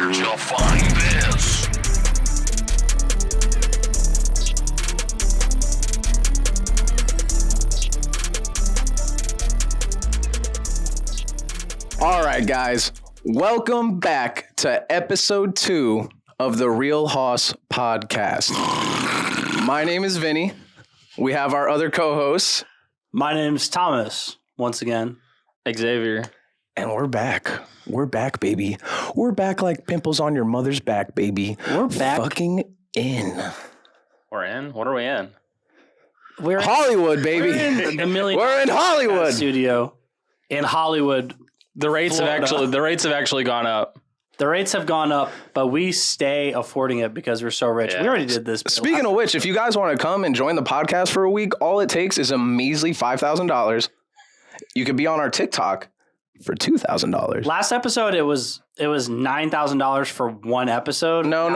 Where'd you find this? All right, guys. Welcome back to episode 2 of the Real Hoss podcast. My name is Vinny. We have our other co-hosts. My name's Thomas, once again. Xavier. And we're back. We're back, baby. We're back like pimples on your mother's back, baby. We're back. Fucking in. We're in? What are we in? We're Hollywood, baby. We're in the million We're in Hollywood. studio in Hollywood. The rates have actually gone up. The rates have gone up, but we stay affording it because we're so rich. Yeah. We already did this. Speaking of which, if you guys want to come and join the podcast for a week, all it takes is a measly $5,000. You could be on our TikTok for $2,000. Last episode, it was $9,000 for one episode. No.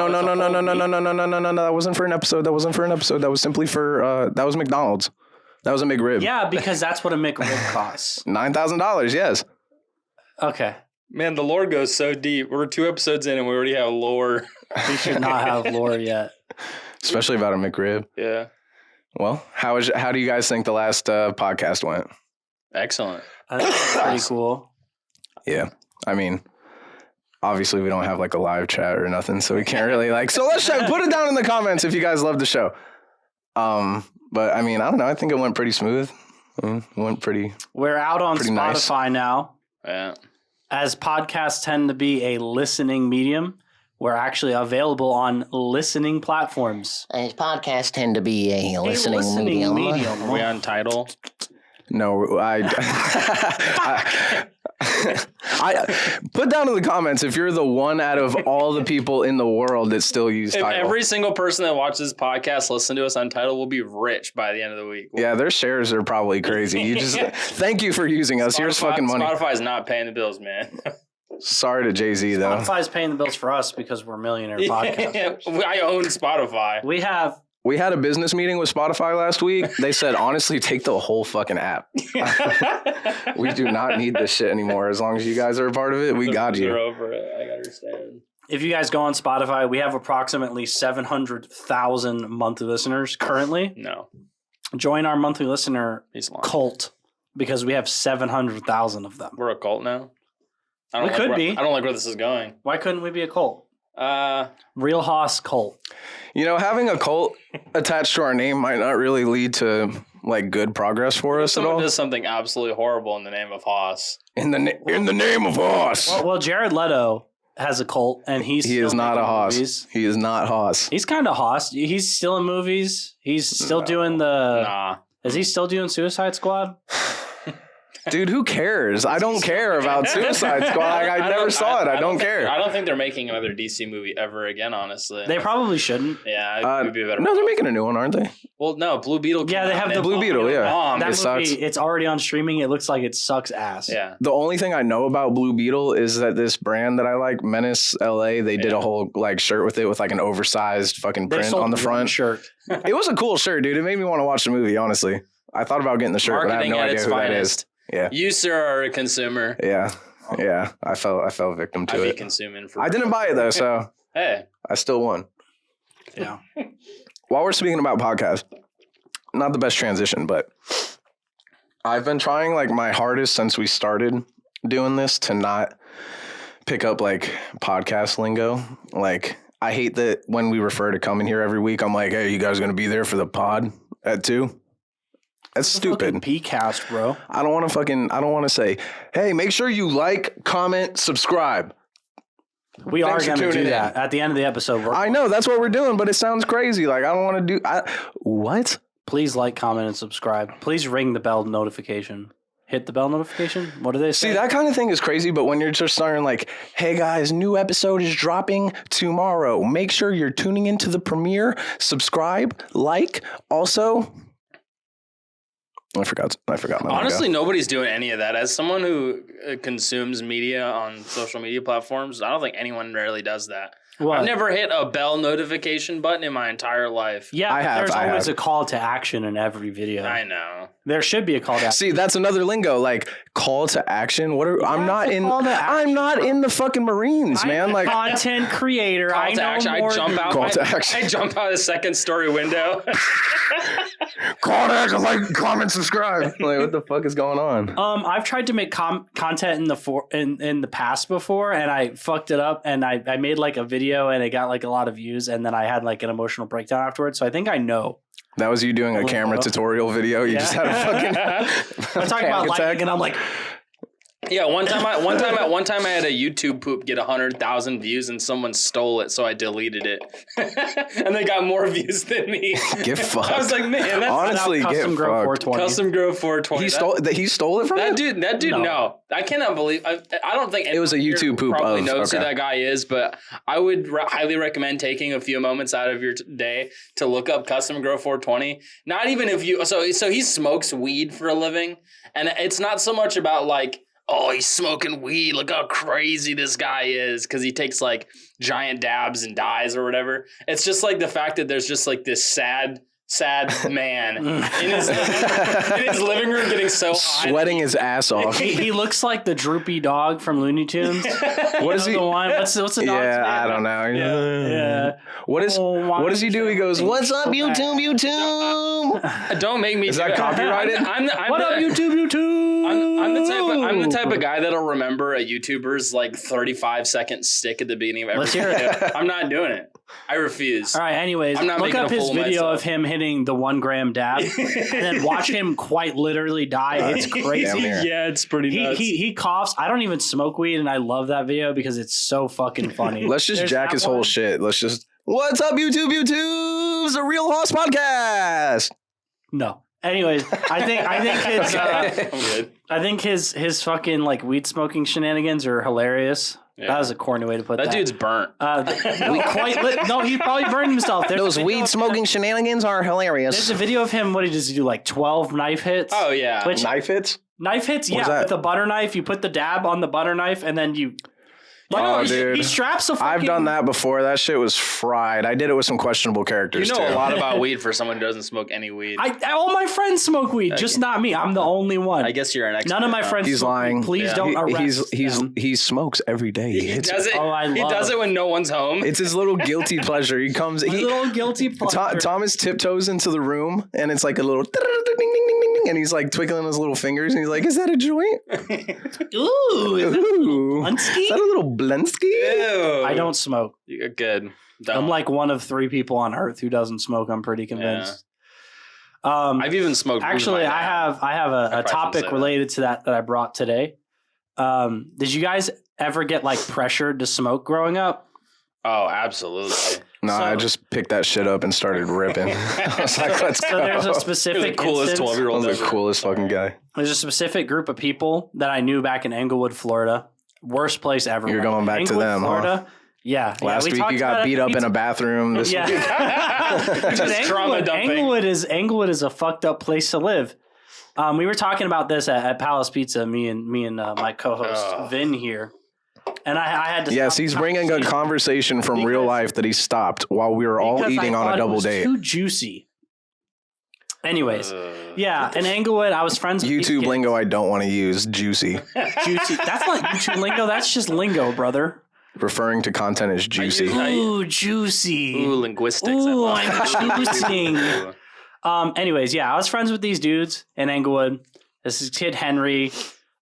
That wasn't for an episode. That was simply for that was McDonald's. That was a McRib. Yeah, because that's what a McRib costs. $9,000. Yes. Okay. Man, the lore goes so deep. We're 2 episodes in and we already have lore. We should not have lore yet. Especially about a McRib. Yeah. Well, how do you guys think the last podcast went? Excellent. I think it's pretty cool. Yeah. I mean, obviously we don't have like a live chat or nothing, so we can't really so let's put it down in the comments if you guys love the show. But I mean, I don't know. I think it went pretty smooth. It went pretty. We're out on Spotify now. Yeah. As podcasts tend to be a listening medium, we're actually available on listening platforms. As podcasts tend to be a listening medium. Are we on Tidal? No, I put down in the comments if you're the one out of all the people in the world that still use If Tidal. every single person that watches this podcast listen to us on Tidal, we'll be rich by the end of the week. Yeah, their shares are probably crazy. You just thank you for using us. Here's fucking money. Spotify's not paying the bills, man. Sorry to Jay-Z though. Spotify's paying the bills for us because we're millionaire podcasters. I own Spotify. We had a business meeting with Spotify last week. They said, honestly, take the whole fucking app. We do not need this shit anymore. As long as you guys are a part of it, we got you. They're over it. I understand. If you guys go on Spotify, we have approximately 700,000 monthly listeners currently. No. Join our monthly listener cult because we have 700,000 of them. We're a cult now? We could be. I don't like where this is going. Why couldn't we be a cult? Real Hoss cult. You know, having a cult attached to our name might not really lead to good progress for us at all. Does something absolutely horrible in the name of Hoss. In the name of Hoss. Well, Jared Leto has a cult, and he is not a Hoss. Movies. He is not Hoss. He's kind of Hoss. He's still in movies. He's still doing the. Nah. Is he still doing Suicide Squad? Dude, who cares? I don't care about Suicide Squad. I never saw it. I don't care. I don't think they're making another DC movie ever again, honestly. They probably shouldn't. Yeah, it would be a better. No, they're making a new one, aren't they? Well, no, Blue Beetle. Yeah, they have the Blue Beetle, yeah. That movie, sucks. it's already on streaming. It looks like it sucks ass. Yeah. The only thing I know about Blue Beetle is that this brand that I like, Menace LA, they did a whole shirt with it with an oversized fucking print on the front. Shirt. It was a cool shirt, dude. It made me want to watch the movie, honestly. I thought about getting the shirt, but I have no idea who that is. Yeah. You, sir, are a consumer. Yeah. Yeah. I fell victim to it. Consuming I didn't buy it though, so hey. I still won. Yeah. While we're speaking about podcasts, not the best transition, but I've been trying my hardest since we started doing this to not pick up podcast lingo. I hate that when we refer to coming here every week, I'm like, hey, you guys going to be there for the pod at 2? That's stupid. P-cast, bro. I don't want to say, hey, make sure you comment, subscribe. We are going to do that at the end of the episode. I know that's what we're doing, but it sounds crazy. I don't want to do what? Please comment, and subscribe. Please ring the bell notification. Hit the bell notification. What do they say? See, that kind of thing is crazy, but when you're just starting hey guys, new episode is dropping tomorrow. Make sure you're tuning into the premiere. Subscribe, also. I forgot my Honestly, nobody's doing any of that. As someone who consumes media on social media platforms, I don't think anyone really does that. What? I've never hit a bell notification button in my entire life. Yeah, I have, there's I always have. a call to action in every video. I know. There should be a call to action. See, that's another lingo. Like call to action. What are I'm Yeah, not it's a in? call to I'm not in the fucking Marines, man. I'm a Like content creator. Call I to know action. more I jump than- out. Call to action. I jump out a second story window. call to action. Like, comment, subscribe. Like, what the fuck is going on? I've tried to make content in the past before, and I fucked it up. And I made like a video, and it got like a lot of views, and then I had like an emotional breakdown afterwards. So I think I know. That was you doing a camera tutorial video. You just had a fucking. I'm talking about panic attack. lightning, and I'm like, Yeah, one time I had a YouTube poop get 100,000 views and someone stole it, so I deleted it, and they got more views than me. Get fucked. I was like, man, that's Honestly, get Custom Grow fucked. 420. Custom Grow 420. He stole it from That you? dude. No, I cannot believe. I don't think It was a anyone here YouTube poop Probably of- knows okay. who that guy is, but I would highly recommend taking a few moments out of your day to look up Custom Grow 420. Not even if you. So he smokes weed for a living, and it's not so much about like, oh, he's smoking weed. Look how crazy this guy is because he takes like giant dabs and dies or whatever. It's just like the fact that there's just like this sad man in his living room getting so high. Sweating his ass off. he looks like the droopy dog from Looney Tunes. What is he? The one? What's the dog's name? Yeah, I don't know. Yeah. What does he do? He goes, "What's up, YouTube? YouTube." Don't make me. Is that copyrighted? What up, YouTube? I'm the type of guy that'll remember a YouTuber's like 35-second stick at the beginning of every Let's hear video. it. I'm not doing it. I refuse. All right, anyways, I'm not look making up a his fool of video myself. of him hitting the 1 gram dab and then watch him quite literally die. It's crazy. Damn near. Yeah, it's pretty nuts. He coughs. I don't even smoke weed, and I love that video because it's so fucking funny. Let's just There's jack that his whole one. shit. Let's just. What's up, YouTube? YouTube's a Real Hoss podcast. No. Anyways, I think his I'm good. I think his fucking like weed smoking shenanigans are hilarious. Yeah. That was a corny way to put that. That dude's burnt. No, he probably burned himself. There's Those a video weed of- smoking shenanigans are There's hilarious. a video of him. What does he do? Like 12 knife hits. Oh yeah. Which Knife hits? knife hits? What's Yeah, that? with a butter knife. You put the dab on the butter knife, and then you. Oh, he, dude. He straps a fucking. I've done that before. That shit was fried. I did it with some questionable You characters know too. a lot about weed for someone who doesn't smoke any weed. All my friends smoke weed, just not me. I'm the only one. I guess you're an expert. None of my huh? friends. He's smoke lying. weed. Please Yeah. don't arrest them. He smokes every day. He It's, does it. Oh, I he love does it. it when no one's home. it's his little guilty pleasure. He comes. A He little guilty pleasure. Thomas tiptoes into the room, and it's like a little ding, ding, ding, ding, ding, and he's like twiggling his little fingers, and he's like, "Is that a joint? Ooh, is that Ooh, Blunsky? is that a little Blunsky?" Ew. I don't smoke. You're good. Don't. I'm like one of 3 people on Earth who doesn't smoke. I'm pretty convinced. I've even smoked. weed Actually, with my I dad. have a probably shouldn't topic say that. related to that I brought today. Did you guys ever get like pressured to smoke growing up? Oh, absolutely. No, So- I just picked that shit up and started ripping. I was like, "Let's So there's a go." You're the specific coolest instance. 12-year-old I'm the ever. coolest fucking guy. There's a specific group of people that I knew back in Englewood, Florida. Worst place ever. You're going back to Englewood, them, huh? Florida. Yeah. Last we week talked you got about it. beat up in a bathroom. This Yeah. week, Just trauma dumping. Englewood is a fucked up place to live. We were talking about this at Palace Pizza, me and my co-host Oh. Vin here. And I had to yes, stop he's the bringing a conversation conversation from real Because- life that he stopped while we were all because eating I on thought a it double was date. Too juicy. Anyways, yeah, in Englewood, I was friends with these YouTube kids. lingo I don't want to use. Juicy. Juicy. That's not YouTube lingo. That's just lingo, brother. Referring to content as juicy. Ooh, juicy. Ooh, linguistics. Ooh, I love I'm that. juicing. Anyways, yeah, I was friends with these dudes in Englewood. This is kid Henry,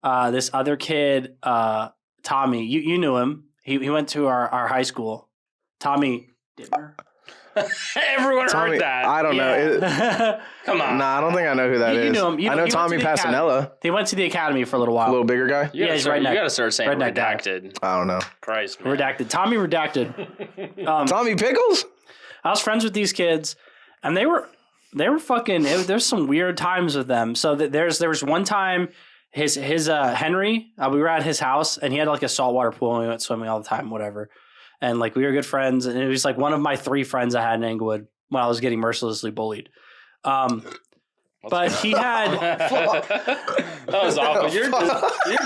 this other kid, Tommy. You knew him. He went to our high school. Tommy Dimmer. Everyone Tommy, heard that. I don't know. It- Come on. Nah, I don't think I know who that You is. know him. You I know- know he went Tommy to the academy. Passanella, He went to the academy for a little a while. little bigger guy. You gotta, he's start, redneck. you gotta start saying Redneck guy. redacted. I don't know. Christ, man. Redacted. Tommy redacted. Tommy Pickles? I was friends with these kids, and they were fucking. There's some weird times with them. So there was one time his Henry. We were at his house, and he had like a saltwater pool, and we went swimming all the time, whatever. And like we were good friends, and it was like one of my 3 friends I had in Englewood when I was getting mercilessly bullied. But he had That was awful. You're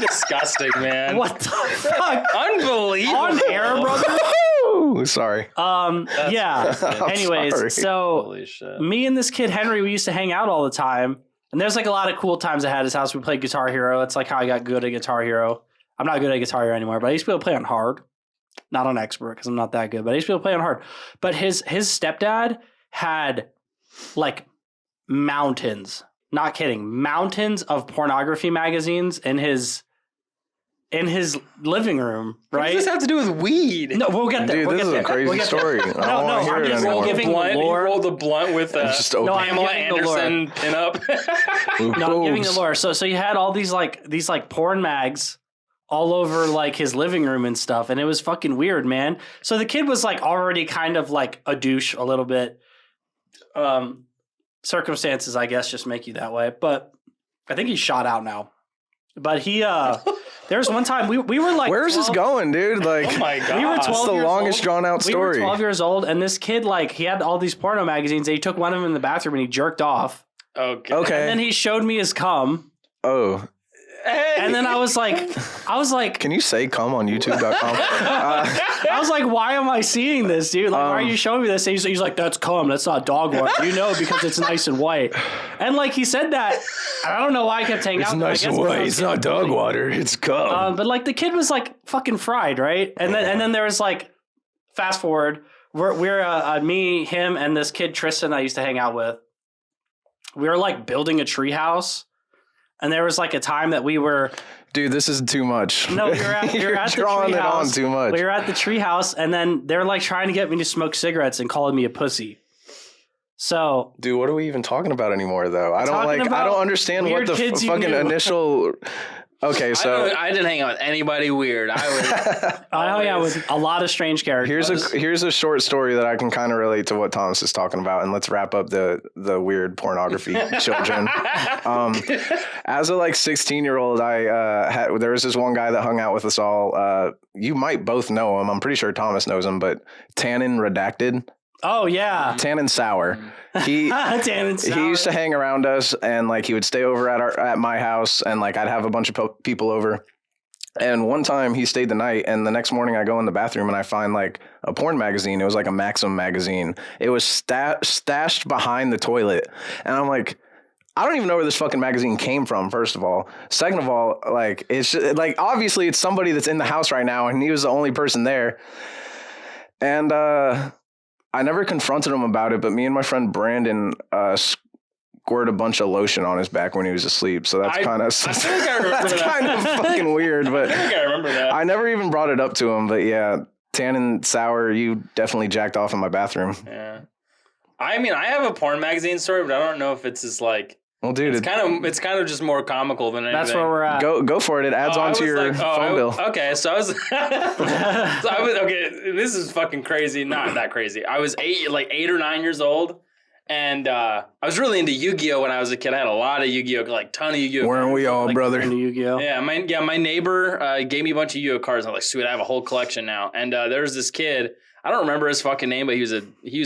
disgusting, man. what the fuck Unbelievable. on air, brother? We're sorry. Yeah. Anyways, sorry. so Holy shit. me and this kid Henry, we used to hang out all the time, and there's like a lot of cool times I had at his house. We played Guitar Hero. That's like how I got good at Guitar Hero. I'm not good at Guitar Hero anymore, but I used to be able to play on hard, not on expert because I'm not that good. But I used to be able to play on hard. But his stepdad had like mountains. Not kidding, mountains of pornography magazines in his living room, right? What does this have to do with weed? No, we'll get there. Dude, we'll this get is there. a crazy We'll get there. story. I don't No, want to hear I'm it just anymore. giving the Blunt, lore. you roll the blunt with Just No, open. I'm Pamela giving the lore. Anderson pinup. No, I'm giving the lore. So you had all these porn mags all over like his living room and stuff, and it was fucking weird, man. So the kid was like already kind of like a douche a little bit. Circumstances, I guess, just make you that way. But I think he's shot out now. But he there was one time we were like, Where's this going, dude? Like, Oh my god. We were it's 12 the years longest old. drawn out We were story. 12 years old, and this kid, like, he had all these porno magazines, and he took one of them in the bathroom and he jerked off. Okay. Okay. And then he showed me his cum. Oh, Hey. And then I was like, can you say come on YouTube.com? I was like, why am I seeing this, dude? Like, why are you showing me this? And he's like, that's cum. That's not dog water. You know, because it's nice and white. And like he said that, I don't know why I kept hanging out. I guess because I was dog water. It's cum. But like the kid was like fucking fried, right? And then there was like, fast forward, we're me, him, and this kid Tristan I used to hang out with. We were like building a tree house. And there was like a time that we were... Dude, this is too much. No, you're at the drawing tree it house. on too much. We were at the tree house, and then they're like trying to get me to smoke cigarettes and calling me a pussy. So... Dude, what are we even talking about anymore, though? I Talking don't about understand what weird the kids you fucking knew. initial... Okay, so... I didn't hang out with anybody weird. I was. I hung out with a lot of strange characters. Here's a short story that I can kind of relate to what Thomas is talking about, and let's wrap up the weird pornography children. As a 16-year-old, there was this one guy that hung out with us all. You might both know him. I'm pretty sure Thomas knows him, but Tannen Redacted. Oh, yeah. Tannen Sour. He used to hang around us, and like he would stay over at my house, and like I'd have a bunch of people over. And one time he stayed the night, and the next morning I go in the bathroom and I find like a porn magazine. It was like a Maxim magazine. It was stashed behind the toilet, and I'm like, I don't even know where this fucking magazine came from, first of all. Second of all, like it's just, like obviously it's somebody that's in the house right now, and he was the only person there. And I never confronted him about it, but me and my friend Brandon squirt a bunch of lotion on his back when he was asleep. So that's kind of I feel like I remember that's that. kind of fucking weird. But I think I remember that. I never even brought it up to him. But yeah, Tannen Sour, you definitely jacked off in my bathroom. Yeah. I mean, I have a porn magazine story, but I don't know if it's as like. Well, dude, It's kind of just more comical than anything. That's where we're at. go for it. It adds on to your phone bill. Okay, so I was, okay. This is fucking crazy. Not that crazy. I was 8 or 9 years old, and I was really into Yu-Gi-Oh when I was a kid. I had a lot of Yu-Gi-Oh, like ton of Yu-Gi-Oh. Weren't we all, brother? Into Yu-Gi-Oh. Yeah, my neighbor gave me a bunch of Yu-Gi-Oh cards. I'm like, sweet, I have a whole collection now. And there was this kid. I don't remember his fucking name, but he was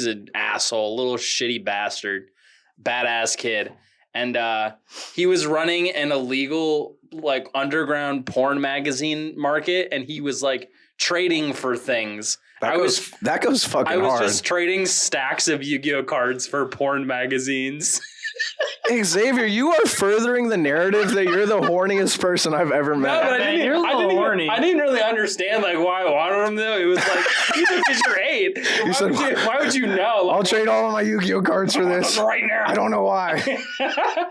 an asshole, little shitty bastard, badass kid. And he was running an illegal like underground porn magazine market, and he was like trading for things. That goes fucking I was hard. just trading stacks of Yu-Gi-Oh cards for porn magazines. Xavier, you are furthering the narrative that you're the horniest person I've ever met. No, but Man, you're a little horny. I didn't really understand like why I wanted him though. It was like because you're 8. Why would you know? I'll trade all of my Yu-Gi-Oh cards for this. right now. I don't know why.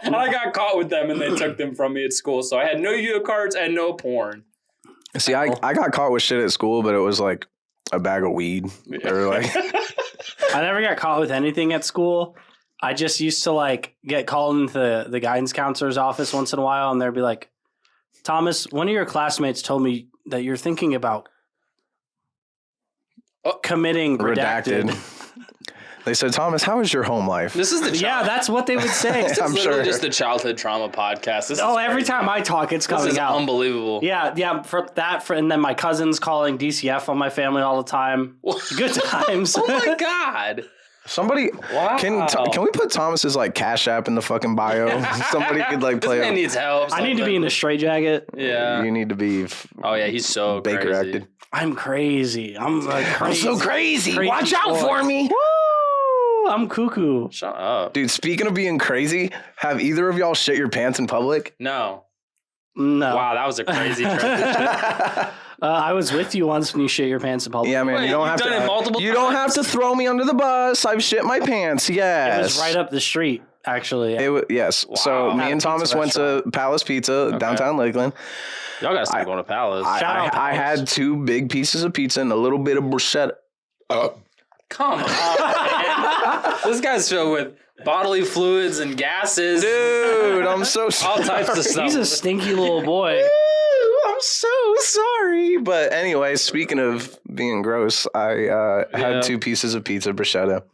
And I got caught with them, and they took them from me at school. So I had no Yu-Gi-Oh cards and no porn. See, I got caught with shit at school, but it was like a bag of weed or like. I never got caught with anything at school. I just used to like get called into the guidance counselor's office once in a while, and they'd be like, Thomas, one of your classmates told me that you're thinking about committing redacted. They said, Thomas, how is your home life? This is the Yeah, that's what they would say. I'm literally sure. just the childhood trauma podcast. This is Every crazy. time I talk, it's This coming is out. unbelievable. Yeah, and then my cousins calling DCF on my family all the time. Good times. Oh my god. Somebody, Wow. can we put Thomas's like Cash App in the fucking bio? Somebody could like This play. man needs help. I need to be in a straitjacket. Yeah. You need to be Oh yeah, he's so Baker crazy. acted. I'm crazy. I'm crazy. I'm so crazy. Crazy Watch out boy. for me. Woo! I'm cuckoo. Shut up. Dude, speaking of being crazy, have either of y'all shit your pants in public? No. No. Wow, that was a crazy transition. I was with you once when you shit your pants in public. Yeah, man, Wait, you don't you've have done it multiple to. You don't have times? to throw me under the bus. I've shit my pants. Yes, It was right up the street, actually. Yes. So Wow. me At a and Thomas pizza went to Palace Pizza downtown Lakeland. Y'all gotta stop going to Palace. I Palace. had 2 big pieces of pizza and a little bit of bruschetta. Come on, man. This guy's filled with bodily fluids and gases. Dude, I'm so sorry. All types of stuff. He's a stinky little boy. I'm so sorry. But anyway, speaking of being gross, I had 2 pieces of pizza bruschetta.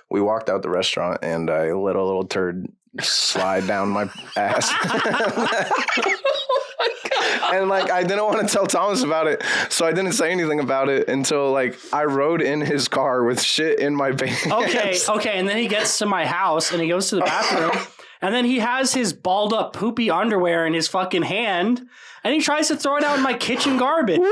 We walked out the restaurant and I let a little turd slide down my ass. And like I didn't want to tell Thomas about it, so I didn't say anything about it until like I rode in his car with shit in my pants. Okay, and then he gets to my house and he goes to the bathroom and then he has his balled up poopy underwear in his fucking hand and he tries to throw it out in my kitchen garbage. Woo!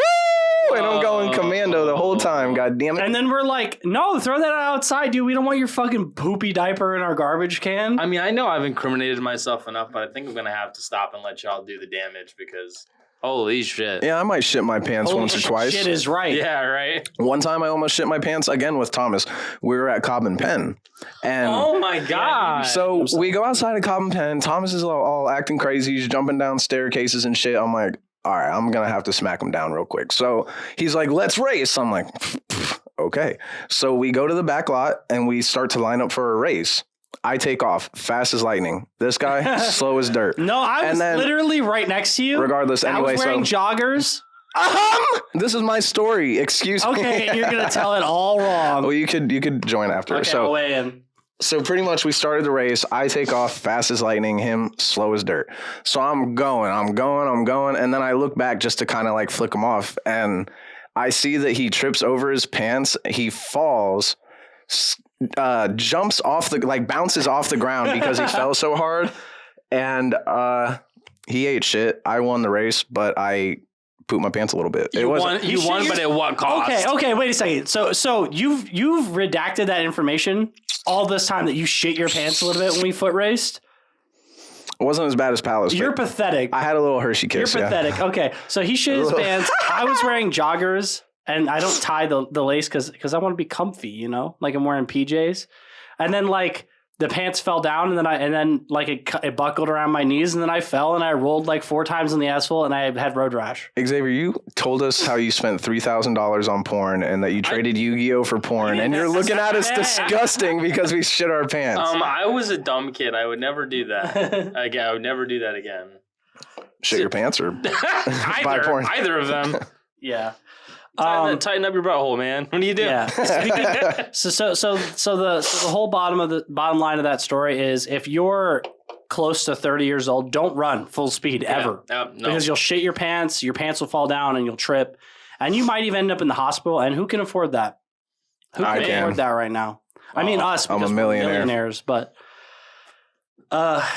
And I'm going commando the whole time, god damn it. And then we're like, no, throw that outside, dude. We don't want your fucking poopy diaper in our garbage can. I mean, I know I've incriminated myself enough, but I think I'm gonna have to stop and let y'all do the damage because holy shit. Yeah, I might shit my pants Holy once or twice. Shit is right. Yeah, right. One time I almost shit my pants again with Thomas. We were at Cobb and Penn. And Oh my god. so we go outside of Cobb and Penn. Thomas is all acting crazy. He's jumping down staircases and shit. I'm like, all right, I'm going to have to smack him down real quick. So he's like, let's race. I'm like, okay. So we go to the back lot and we start to line up for a race. I take off fast as lightning. This guy, slow as dirt. No, I was And then- literally right next to you. Regardless, anyway, I was wearing so- joggers. This is my story. Excuse me. Okay, you're going to tell it all wrong. Well, you could join after. Okay, So I'll weigh in. So pretty much we started the race. I take off fast as lightning, him slow as dirt. So I'm going. And then I look back just to kind of like flick him off. And I see that he trips over his pants. He falls, jumps off bounces off the ground because he fell so hard. And he ate shit. I won the race, but I pooped my pants a little bit. You won, but at what cost? Okay, wait a second. So you've redacted that information all this time that you shit your pants a little bit when we foot raced? It wasn't as bad as Palace. You're but pathetic. I had a little Hershey kiss. You're pathetic. Okay, so he shit his pants. I was wearing joggers, and I don't tie the lace because I want to be comfy, you know? Like I'm wearing PJs. And then like the pants fell down, and then it buckled around my knees, and then I fell, and I rolled like 4 times in the asphalt, and I had road rash. Xavier, you told us how you spent $3,000 on porn and that you traded Yu-Gi-Oh for porn, and you're looking at us disgusting because we shit our pants. I was a dumb kid. I would never do that. Again, I would never do that again. Shit your pants or buy porn? Either of them. Yeah. Tighten up your butthole, man. What do you do? Yeah. So the whole bottom line of that story is if you're close to 30 years old, don't run full speed ever. No. Because you'll shit your pants will fall down and you'll trip. And you might even end up in the hospital. And who can afford that? Who can afford that right now? I mean us because I'm a millionaire. we're millionaires, but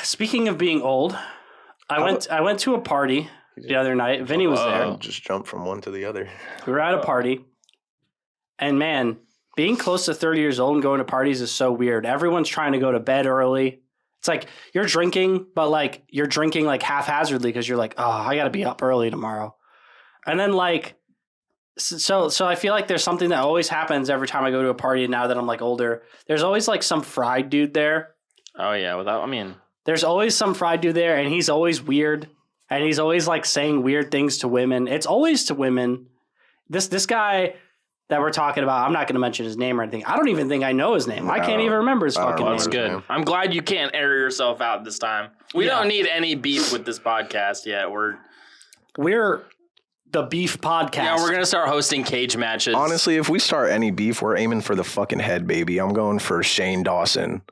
speaking of being old, I went to a party the other night. Vinny was there. Just jump from one to the other. We were at a party, and man, being close to 30 years old and going to parties is so weird. Everyone's trying to go to bed early. It's like you're drinking, but like you're drinking like haphazardly because you're like, oh, I got to be up early tomorrow. And then like, so I feel like there's something that always happens every time I go to a party now that I'm like older. There's always like some fried dude there. Oh yeah, There's always some fried dude there, and he's always weird. And he's always like saying weird things to women. It's always to women. This guy that we're talking about, I'm not going to mention his name or anything. I don't even think I know his name. I can't even remember his fucking name. That's good. I'm glad you can't air yourself out this time. We don't need any beef with this podcast yet. We're the beef podcast. Yeah, we're going to start hosting cage matches. Honestly, if we start any beef, we're aiming for the fucking head, baby. I'm going for Shane Dawson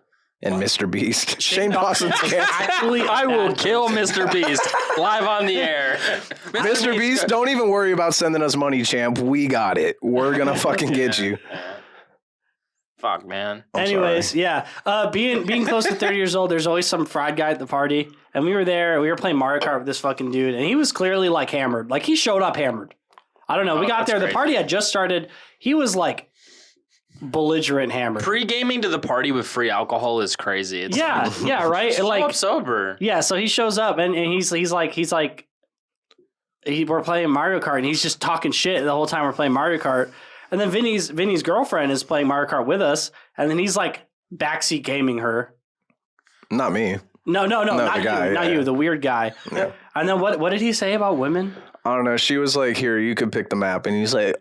and Mr. Beast. Shane Dawson's actually. I will kill Mr. Beast live on the air. Mr. Beast, don't even worry about sending us money, champ. We got it. We're gonna fucking get you. Fuck, man. Anyways, yeah. Being close to 30 years old, there's always some fried guy at the party. And we were there. We were playing Mario Kart with this fucking dude. And he was clearly like hammered. Like he showed up hammered. I don't know. We got that's there. The crazy. party had just started. He was like belligerent hammered. Pre-gaming to the party with free alcohol is crazy. It's Yeah, right. show Like up sober. yeah, so he shows up and he's like we're playing Mario Kart and he's just talking shit the whole time we're playing Mario Kart. And then Vinny's girlfriend is playing Mario Kart with us, and then he's like backseat gaming her. Not me. No, not the guy, you, not yeah. you, the weird guy. Yeah. And then what did he say about women? I don't know. She was like, "Here, you could pick the map," and he's like,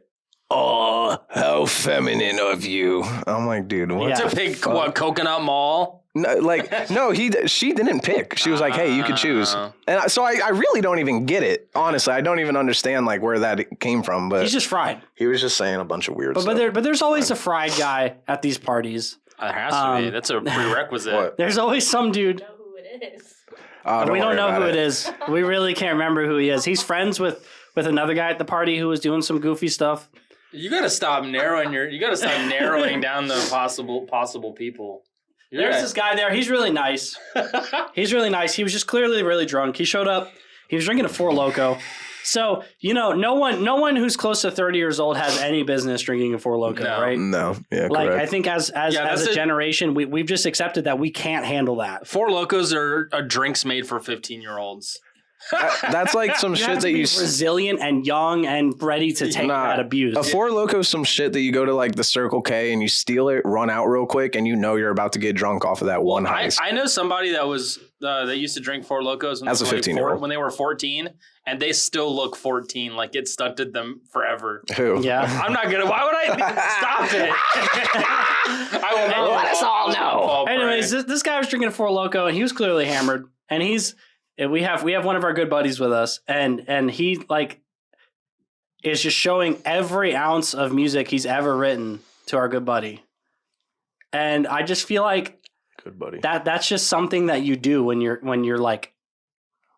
"Oh, how feminine of you." I'm like, "Dude, what?" Yeah. To pick what, Coconut Mall? No, she didn't pick. She was like, "Hey, you could choose." And I really don't even get it. Honestly, I don't even understand like where that came from. But He's just fried. he was just saying a bunch of weird stuff. But there's always a fried guy at these parties. It has to be. That's a prerequisite. What? There's always some dude. Know who it is. We don't worry know about who it is. We really can't remember who he is. He's friends with another guy at the party who was doing some goofy stuff. You gotta stop narrowing down the possible people. There's this guy there. He's really nice. He's really nice. He was just clearly really drunk. He showed up. He was drinking a Four Loko. So, no one who's close to 30 years old has any business drinking a Four Loko, No. right? No, yeah, Like, correct. I think as a generation, we've just accepted that we can't handle that. Four Locos are drinks made for 15-year-olds. That's like some You shit have to that be you. resilient and young and ready to take that abuse. A Four Loko is some shit that you go to like the Circle K and you steal it, run out real quick, and you know you're about to get drunk off of that one heist. I know somebody that was that used to drink Four Locos As a 15-year-old. when they were 14, and they still look 14. Like it stunted them forever. Who? Yeah. I'm not gonna. Why would I stop it? I will not. Let us all know. fall prey. Anyways, this guy was drinking a Four Loko and he was clearly hammered. And we have one of our good buddies with us, and he like is just showing every ounce of music he's ever written to our good buddy. And I just feel like Good buddy. that's just something that you do when you're like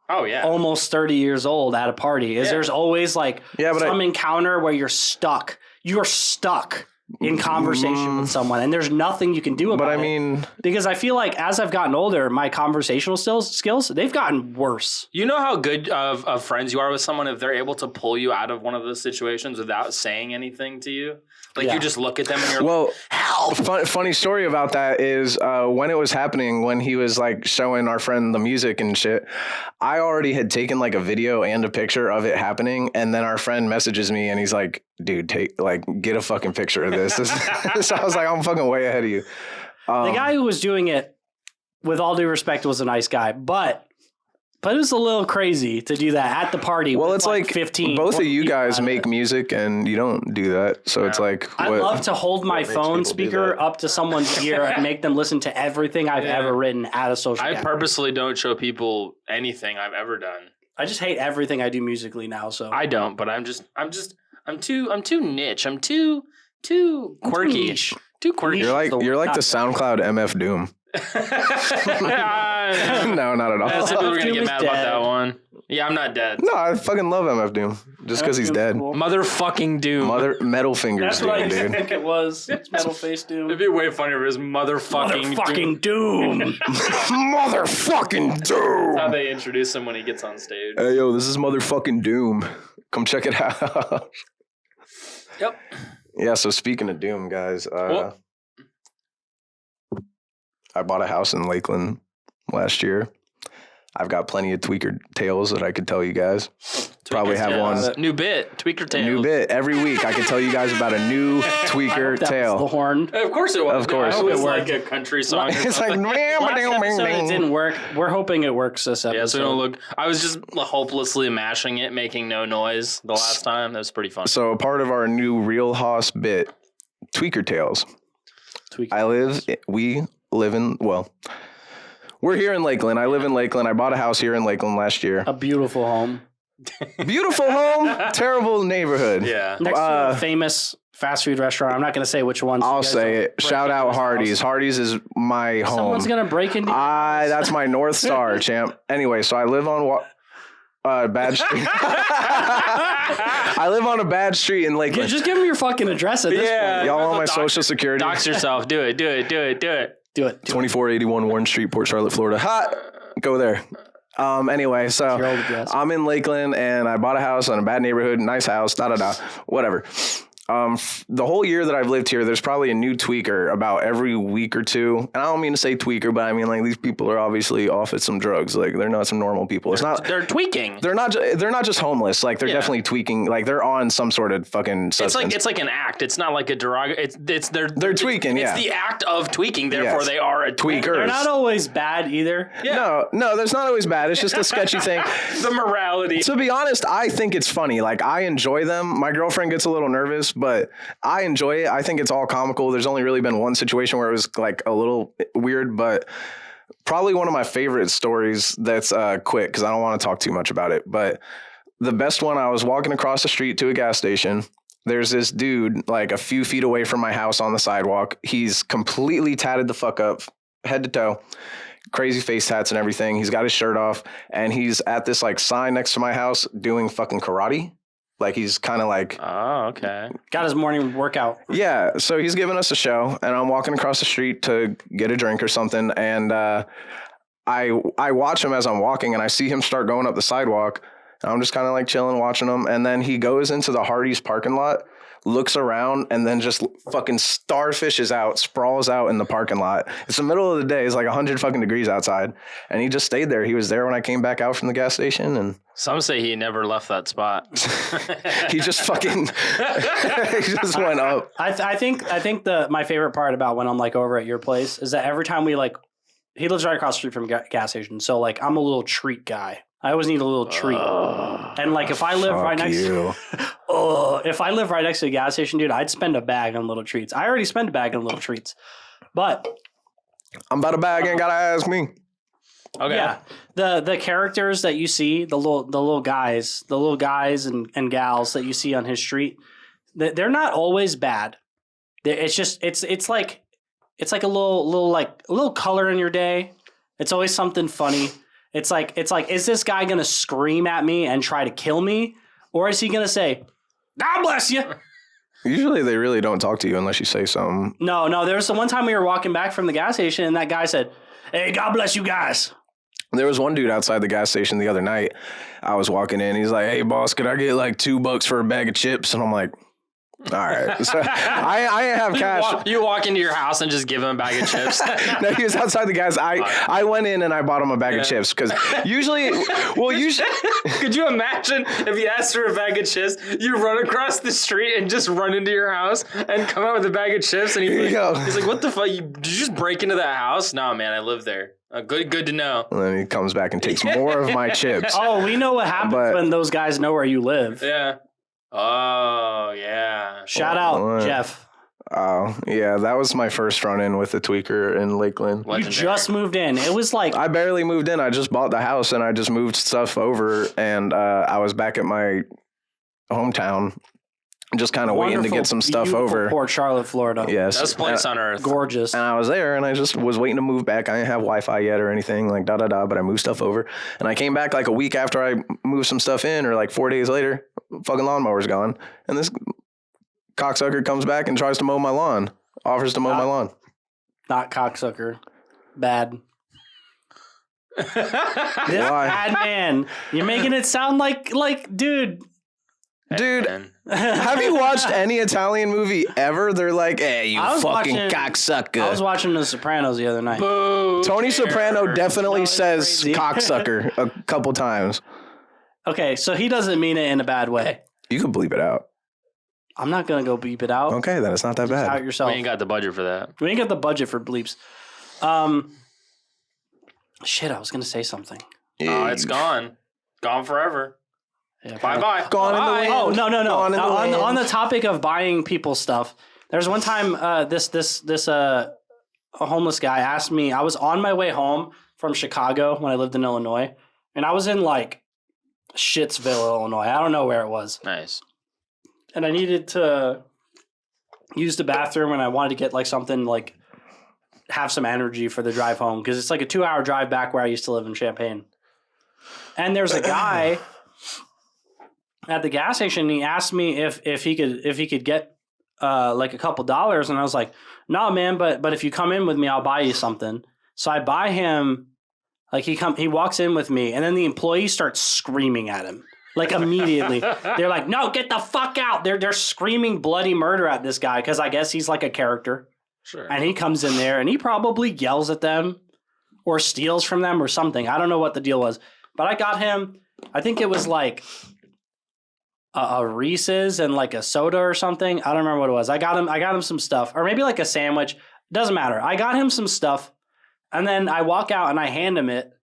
Oh yeah. almost 30 years old at a party. There's always like some encounter where you're stuck. You're stuck in conversation with someone, and there's nothing you can do about it. But I mean, because I feel like as I've gotten older, my conversational skills they've gotten worse. You know how good of friends you are with someone if they're able to pull you out of one of those situations without saying anything to you? Like you just look at them and you're well, funny story about that is when it was happening, when he was like showing our friend the music and shit, I already had taken like a video and a picture of it happening. And then our friend messages me and he's like, dude, get a fucking picture of this. So I was like, I'm fucking way ahead of you. The guy who was doing it, with all due respect, was a nice guy, but it was a little crazy to do that at the party. Well, with it's like 15. both of you people guys at make it. music and you don't do that. So it's like, I'd love to hold my makes phone people do speaker that? up to someone's ear and make them listen to everything I've ever written at a social I gathering. purposely don't show people anything I've ever done. I just hate everything I do musically now. So I don't, but I'm too niche. I'm too quirky. niche. Too quirky. you're like not the SoundCloud MF Doom. No, not at all. Some people are gonna Doom get is mad about dead. that one. Yeah, I'm not dead. No, I fucking love MF Doom just because he's dead. Cool. Motherfucking Doom. Metal fingers, That's what I Doom, used to dude. think it was. It's Metal Face Doom. It'd be way funnier if it was motherfucking Motherfucking Doom. Motherfucking Doom. How they introduce him when he gets on stage. Hey, yo, this is motherfucking Doom. Come check it out. Yep. Yeah, so speaking of Doom, guys, I bought a house in Lakeland last year. I've got plenty of tweaker tales that I could tell you guys. Probably have one. New bit. Tweaker tales. New bit. Every week I can tell you guys about a new tweaker That was the tale. horn. Of course it was. Of course. I hope It it's worked. like a country song. Or It's like, something. Last episode it didn't work. We're hoping it works this episode. Yeah, so we don't look. I was just hopelessly mashing it, making no noise the last time. That was pretty fun. So part of our new Real Hoss bit, tweaker tales. We live in, we're here in Lakeland. I live in Lakeland. I bought a house here in Lakeland last year. A beautiful home. Beautiful home, terrible neighborhood. Yeah. Next to a famous fast food restaurant. I'm not going to say which one. so I'll you guys say don't it. break Shout into out his Hardee's. house. Hardee's is my home. Someone's going to break into That's my North Star, champ. Anyway, so I live on bad street. I live on a bad street in Lakeland. Just give him your fucking address at this point. Y'all want my social security? Dox yourself. Do it. Do it. 2481 Warren Street, Port Charlotte, Florida. Hot. Go there. Anyway, so Your old address. I'm in Lakeland and I bought a house in a bad neighborhood, nice house, whatever. The whole year that I've lived here, there's probably a new tweaker about every week or two. And I don't mean to say tweaker, but I mean like these people are obviously off at some drugs. Like they're not some normal people. It's not. They're tweaking. They're not just homeless. Like they're definitely tweaking. Like they're on some sort of fucking substance. It's like an act. It's not like a They're tweaking. It's the act of tweaking. Therefore, they are a tweaker. They're not always bad either. Yeah. No, there's not always bad. It's just a sketchy thing. The morality. To be honest, I think it's funny. Like I enjoy them. My girlfriend gets a little nervous, but I enjoy it. I think it's all comical. There's only really been one situation where it was like a little weird, but probably one of my favorite stories that's quick because I don't want to talk too much about it. But the best one, I was walking across the street to a gas station. There's this dude like a few feet away from my house on the sidewalk. He's completely tatted the fuck up, head to toe. Crazy face tats and everything. He's got his shirt off and he's at this like sign next to my house doing fucking karate. Like he's kind of like, oh, okay. Got his morning workout. Yeah. So he's giving us a show and I'm walking across the street to get a drink or something. And I watch him as I'm walking and I see him start going up the sidewalk. And I'm just kind of like chilling, watching him. And then he goes into the HARDEES parking lot, looks around and then just fucking starfishes out, sprawls out in the parking lot. It's the middle of the day. It's like 100 fucking degrees outside. And he just stayed there. He was there when I came back out from the gas station. And some say he never left that spot. he just fucking, he just went up. I think my favorite part about when I'm like over at your place is that every time we like, he lives right across the street from a gas station. So like I'm a little treat guy. I always need a little treat. And like if I live right next to if I live right next to a gas station, dude, I'd spend a bag on little treats. I already spend a bag on little treats. But I'm about a bag, ain't gotta ask me. Okay. Yeah. The characters that you see, the little guys and gals that you see on his street, they're not always bad. It's just it's like a little color in your day. It's always something funny. It's like, is this guy going to scream at me and try to kill me? Or is he going to say, God bless you? Usually they really don't talk to you unless you say something. No. There was the one time we were walking back from the gas station and that guy said, hey, God bless you guys. There was one dude outside the gas station the other night. I was walking in. He's like, hey, boss, could I get like $2 for a bag of chips? And I'm like, all right. So I have cash. You walk into your house and just give him a bag of chips. No, he was outside the gas. I went in and I bought him a bag of chips because usually. Could you imagine if he asked for a bag of chips, you run across the street and just run into your house and come out with a bag of chips and he's like, what the fuck? Did you just break into that house? No, man, I live there. Good to know. And then he comes back and takes more of my chips. Oh, we know what happens when those guys know where you live. Yeah. Oh, yeah. Shout out, Jeff. Oh, yeah. That was my first run-in with the tweaker in Lakeland. Legendary. You just moved in. It was like... I barely moved in. I just bought the house and I just moved stuff over and I was back at my hometown just kind of waiting to get some stuff over. Port Charlotte, Florida. Yes. Best place on earth. Gorgeous. And I was there and I just was waiting to move back. I didn't have Wi-Fi yet or anything like but I moved stuff over. And I came back like a week after I moved some stuff in or like 4 days later, fucking lawnmower's gone. And this cocksucker comes back and tries to mow my lawn, offers to mow my lawn. Not cocksucker. Bad. This Why? bad man. You're making it sound like dude. Dude, have you watched any Italian movie ever? They're like, hey, you fucking cocksucker. I was watching The Sopranos the other night. Boo, Tony Soprano definitely says crazy. cocksucker a couple times. Okay, so he doesn't mean it in a bad way. You can bleep it out. I'm not going to go beep it out. Okay, then it's not that Just out bad. yourself. We ain't got the budget for that. We ain't got the budget for bleeps. Shit, I was going to say something. Oh, it's gone. Gone forever. Yeah, Bye-bye. Gone in the wind. Oh, no. Gone in the wind. On the topic of buying people stuff, there's one time a homeless guy asked me, I was on my way home from Chicago when I lived in Illinois, and I was in like Shittsville, Illinois. I don't know where it was. Nice. And I needed to use the bathroom and I wanted to get like something like have some energy for the drive home because it's like a 2-hour drive back where I used to live in Champaign. And there's a guy at the gas station. And he asked me if he could get like a couple dollars, and I was like, "No, man, but if you come in with me, I'll buy you something." So I buy him Like he walks in with me, and then the employee starts screaming at him. Like immediately, they're like, "No, get the fuck out!" They're screaming bloody murder at this guy because I guess he's like a character. Sure. And he comes in there and he probably yells at them or steals from them or something. I don't know what the deal was, but I got him. I think it was like a Reese's and like a soda or something. I don't remember what it was. I got him some stuff, or maybe like a sandwich. Doesn't matter. I got him some stuff, and then I walk out and I hand him it.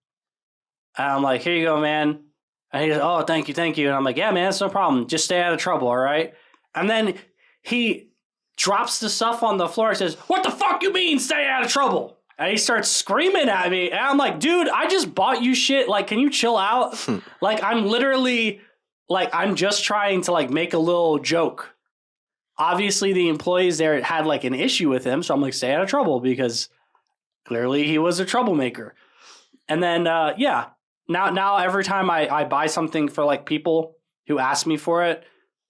And I'm like, "Here you go, man." And he goes, "Oh, thank you. And I'm like, "Yeah, man, it's no problem. Just stay out of trouble, all right?" And then he drops the stuff on the floor and says, "What the fuck you mean, stay out of trouble?" And he starts screaming at me. And I'm like, "Dude, I just bought you shit. Like, can you chill out?" Like, I'm literally, like, I'm just trying to, like, make a little joke. Obviously, the employees there had, like, an issue with him. So I'm like, stay out of trouble because clearly he was a troublemaker. And then, yeah. Now every time I buy something for like people who ask me for it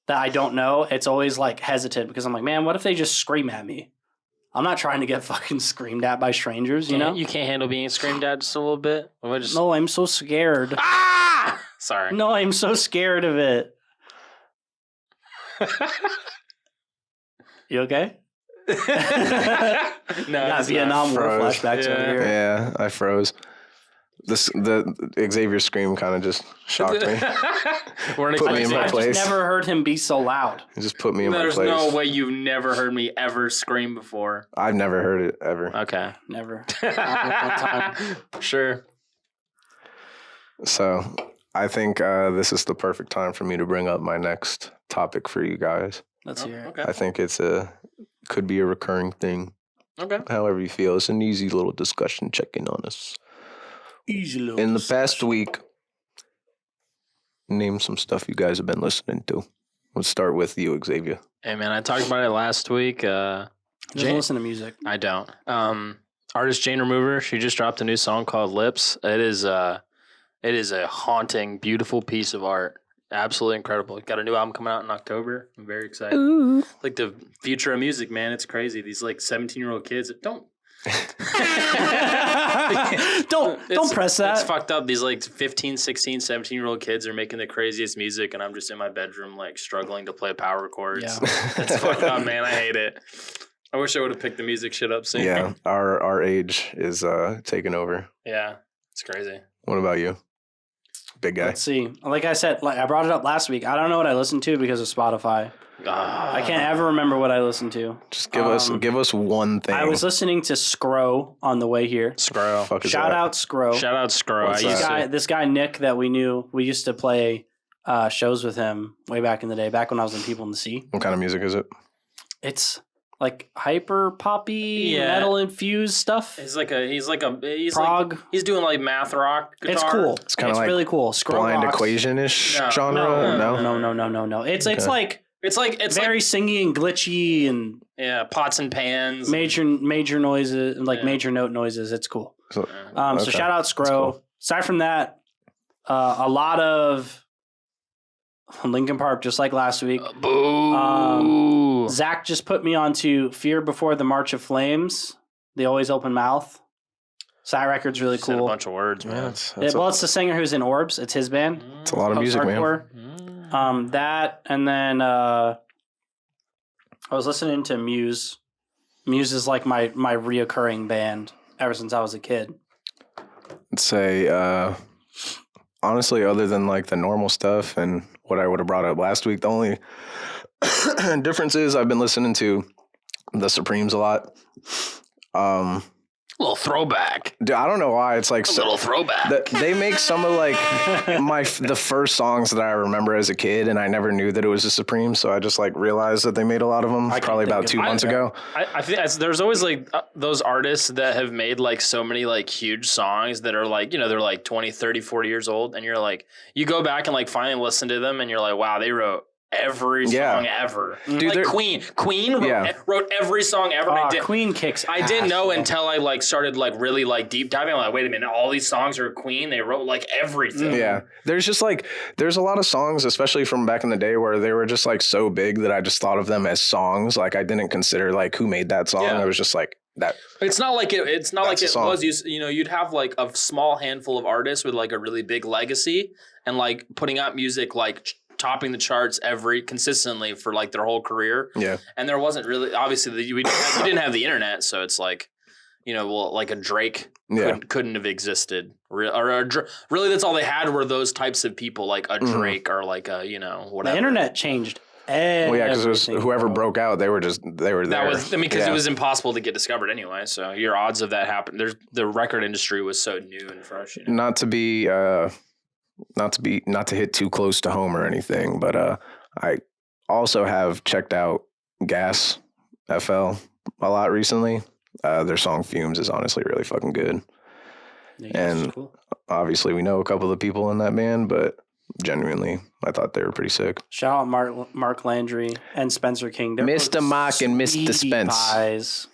that I don't know, it's always like hesitant because I'm like, man, what if they just scream at me? I'm not trying to get fucking screamed at by strangers, you know? You can't handle being screamed at just a little bit? No, I'm so scared. Ah! Sorry. No, I'm so scared of it. You okay? No, Got it's Vietnam War froze. flashbacks over here. Yeah, I froze. The Xavier scream kind of just shocked me. We're Put me in my I've place. just never heard him be so loud. It just put me in my There's place. no way you've never heard me ever scream before. I've never heard it ever. Okay. Never. Sure. So I think this is the perfect time for me to bring up my next topic for you guys. Let's hear it. Okay. I think could be a recurring thing. Okay. However you feel. It's an easy little discussion check-in on us. Easy little In the discussion. past week, name some stuff you guys have been listening to. Let's start with you, Xavier. Hey, man, I talked about it last week. Doesn't listen to music. I don't. Artist Jane Remover, she just dropped a new song called Lips. It is a haunting, beautiful piece of art. Absolutely incredible. Got a new album coming out in October. I'm very excited. Ooh. Like the future of music, man. It's crazy. These like 17-year-old kids don't don't press that. It's fucked up. These like 15, 16, 17-year-old kids are making the craziest music, and I'm just in my bedroom like struggling to play power chords. Yeah. It's fucked up, man. I hate it. I wish I would have picked the music shit up sooner. Yeah, our age is taking over. Yeah, it's crazy. What about you? Big guy. Let's see. Like I said, like I brought it up last week. I don't know what I listened to because of Spotify. I can't ever remember what I listened to. Just give us one thing. I was listening to Scro on the way here. Scro. Fuck is Shout that? out Scro. Shout out Scro. What's I used that? This guy Nick that we knew, we used to play shows with him way back in the day, back when I was in People in the Sea. What kind of music is it? It's like hyper poppy, Yeah. metal infused stuff. He's Prog. like he's doing like math rock guitar. It's cool. It's kinda like really cool. Scro Blind rocks. equation-ish No. genre? No. It's like It's very singy and glitchy and yeah, pots and pans. major noises, like Yeah. major note noises. It's cool. So, So Okay. shout out Scro. cool. Aside from that, a lot of Linkin Park, just like last week. Boo. Zach just put me onto Fear Before the March of Flames. The Always Open Mouth. So that record's really Said a cool. bunch of words, yeah, man. it's It's the singer who's in Orbs. It's his band. a lot of music, man. Hardcore. That, and then I was listening to Muse. Muse is like my reoccurring band ever since I was a kid. I'd say, honestly, other than like the normal stuff and what I would have brought up last week, the only difference is I've been listening to the Supremes a lot. Little throwback. Dude, I don't know why it's like A little throwback. they make some of like the first songs that I remember as a kid, and I never knew that it was the Supremes, so I just like realized that they made a lot of them probably about 2 months ago. I think there's always like those artists that have made like so many like huge songs that are like, you know, they're like 20, 30, 40 years old. And you're like, you go back and like finally listen to them and you're like, wow, they wrote every song ever. Dude, like they're- Queen wrote every song ever. And Queen kicks I didn't ass, know man. until I like started like really like deep diving. I'm like, wait a minute, all these songs are Queen. They wrote like everything. Yeah. There's just like, there's a lot of songs, especially from back in the day, where they were just like so big that I just thought of them as songs. Like I didn't consider like who made that song. Yeah. I was just like, that. It's not like it's not That's like a it song. was. You know, you'd have like a small handful of artists with like a really big legacy and like putting out music like topping the charts consistently for like their whole career. Yeah. And there wasn't really obviously you didn't have the internet, so it's like, you know, well, like a Drake couldn't have existed. Really, that's all they had were those types of people, like a Drake or like a, you know, whatever. The internet changed. Well, yeah, because it was whoever broke out, they were there. That was, I mean, because it was impossible to get discovered anyway. So your odds of that happening, the record industry was so new and fresh. You know? Not to hit too close to home or anything, but I also have checked out Gas FL a lot recently. Their song Fumes is honestly really fucking good. Yeah, and cool. Obviously we know a couple of people in that band, but genuinely, I thought they were pretty sick. Shout out Mark Landry and Spencer King. They're Mr. Mark and Mr. sweetie Spence. pies.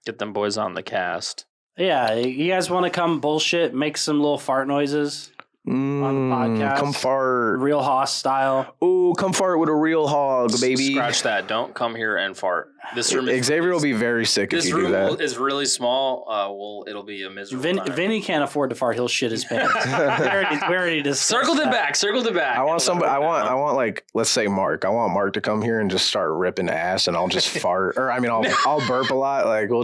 Get them boys on the cast. Yeah, you guys want to come bullshit, make some little fart noises on the podcast? Come fart. Real Hoss style. Ooh, come fart with a real hog, baby. Scratch that. Don't come here and fart. This room Xavier will be very sick if this you do room that. is really small. It'll be a miserable time. Vinny can't afford to fart. He'll shit his pants. we already discussed Circled it that. back. Circled it back. I want somebody. I want like, let's say Mark. I want Mark to come here and just start ripping ass, and I'll just fart. Or I mean, I'll burp a lot. Like we'll